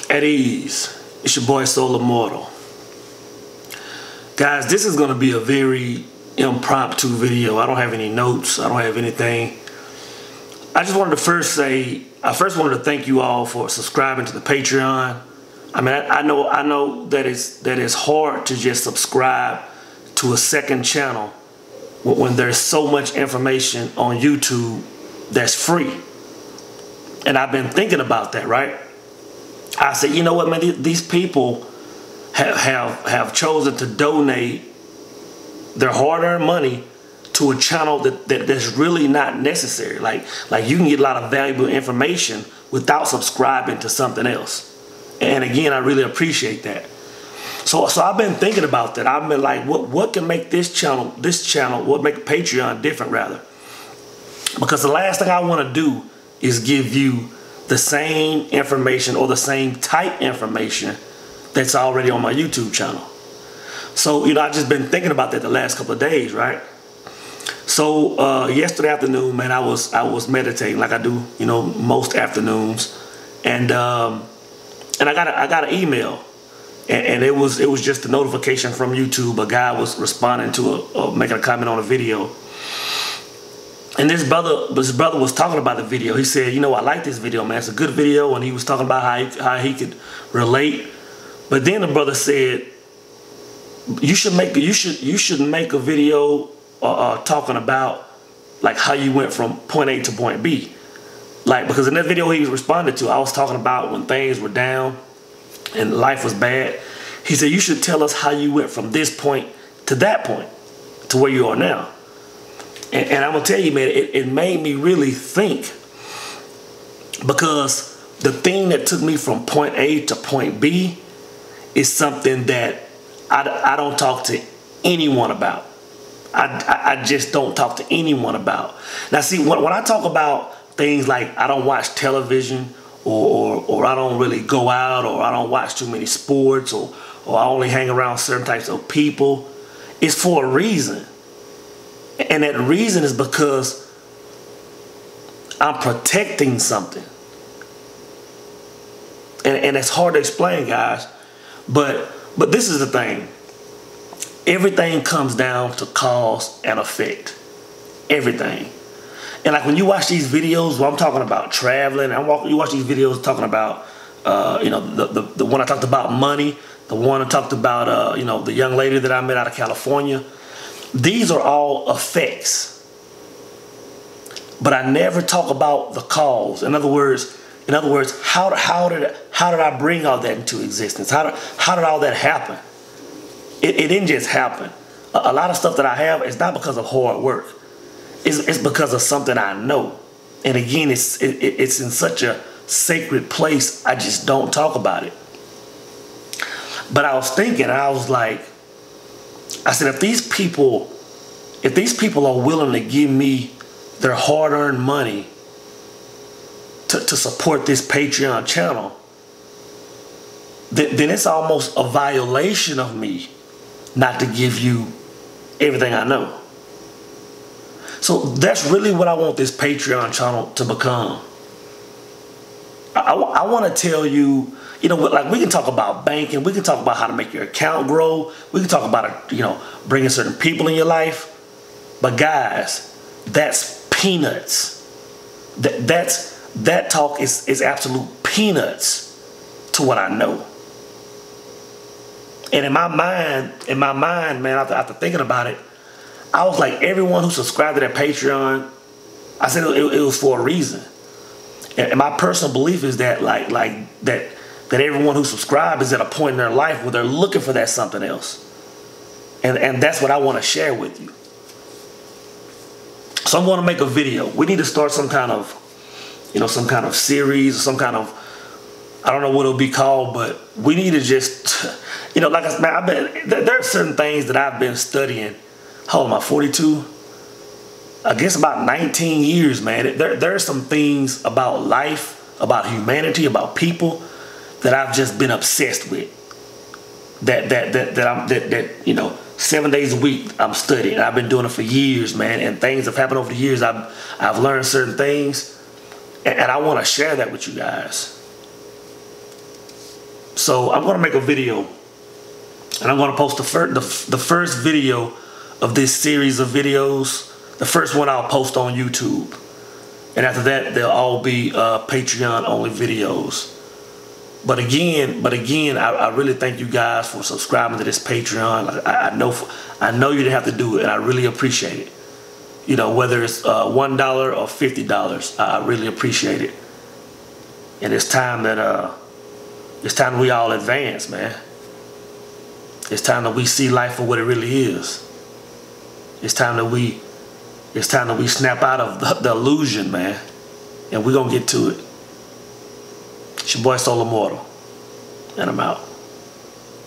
At ease. It's your boy Soul Immortal. Guys, this is going to be a very impromptu video. I don't have any notes. I don't have anything. I just wanted to first say, I first wanted to thank you all for subscribing to the Patreon. I mean, I know that it's hard to just subscribe to a second channel when there's so much information on YouTube that's free. And I've been thinking about that, right? I said, you know what, man, these people have chosen to donate their hard-earned money to a channel that's really not necessary. Like you can get a lot of valuable information without subscribing to something else. And again, I really appreciate that. So I've been thinking about that. I've been like, what can make this channel, what make Patreon different rather? Because the last thing I want to do is give you the same information or the same type information that's already on my YouTube channel. So, I've just been thinking about that the last couple of days, right? So yesterday afternoon, man, I was meditating like I do, most afternoons, and I got an email, and it was just a notification from YouTube. A guy was responding to making a comment on a video. And this brother was talking about the video. He said, I like this video, man. It's a good video. And he was talking about how he could relate. But then the brother said, you should make a video talking about like how you went from point A to point B. Like, because in that video he was responding to, I was talking about when things were down and life was bad. He said, you should tell us how you went from this point to that point, to where you are now. And I'm going to tell you, man, it made me really think, because the thing that took me from point A to point B is something that I don't talk to anyone about. I just don't talk to anyone about. Now, see, when I talk about things like I don't watch television or I don't really go out or I don't watch too many sports or I only hang around certain types of people, it's for a reason. And that reason is because I'm protecting something. And it's hard to explain, guys. But this is the thing. Everything comes down to cause and effect. Everything. And like when you watch these videos where I'm talking about traveling, you watch these videos talking about, the one I talked about money, the one I talked about, the young lady that I met out of California. These are all effects, but I never talk about the cause. In other words, how did I bring all that into existence? How did all that happen? It didn't just happen. A lot of stuff that I have is not because of hard work. It's because of something I know. And again, it's in such a sacred place, I just don't talk about it. But I was thinking, I was like, I said, if these people are willing to give me their hard-earned money to support this Patreon channel, then it's almost a violation of me not to give you everything I know. So that's really what I want this Patreon channel to become. I want to tell you, like we can talk about banking, we can talk about how to make your account grow, we can talk about, bringing certain people in your life. But guys, that's peanuts. That talk is absolute peanuts to what I know. And in my mind, man, after thinking about it, I was like, everyone who subscribed to that Patreon, I said it was for a reason. And my personal belief is that that everyone who subscribes is at a point in their life where they're looking for that something else. And that's what I want to share with you. So I'm going to make a video. We need to start some kind of series, or some kind of, I don't know what it'll be called, but we need to just, like I said, there are certain things that I've been studying. How old am I, 42? I guess about 19 years, man. There are some things about life, about humanity, about people that I've just been obsessed with. That 7 days a week I'm studying. I've been doing it for years, man, and things have happened over the years. I've learned certain things, and I want to share that with you guys. So I'm gonna make a video, and I'm gonna post the first video of this series of videos. The first one I'll post on YouTube, and after that they'll all be Patreon only videos. But again, I really thank you guys for subscribing to this Patreon. I know you didn't have to do it, and I really appreciate it. You know, whether it's $1 or $50, I really appreciate it. And it's time that we all advance, man. It's time that we see life for what it really is. It's time that we snap out of the illusion, man. And we're gonna get to it. It's your boy Soul Immortal, and I'm out.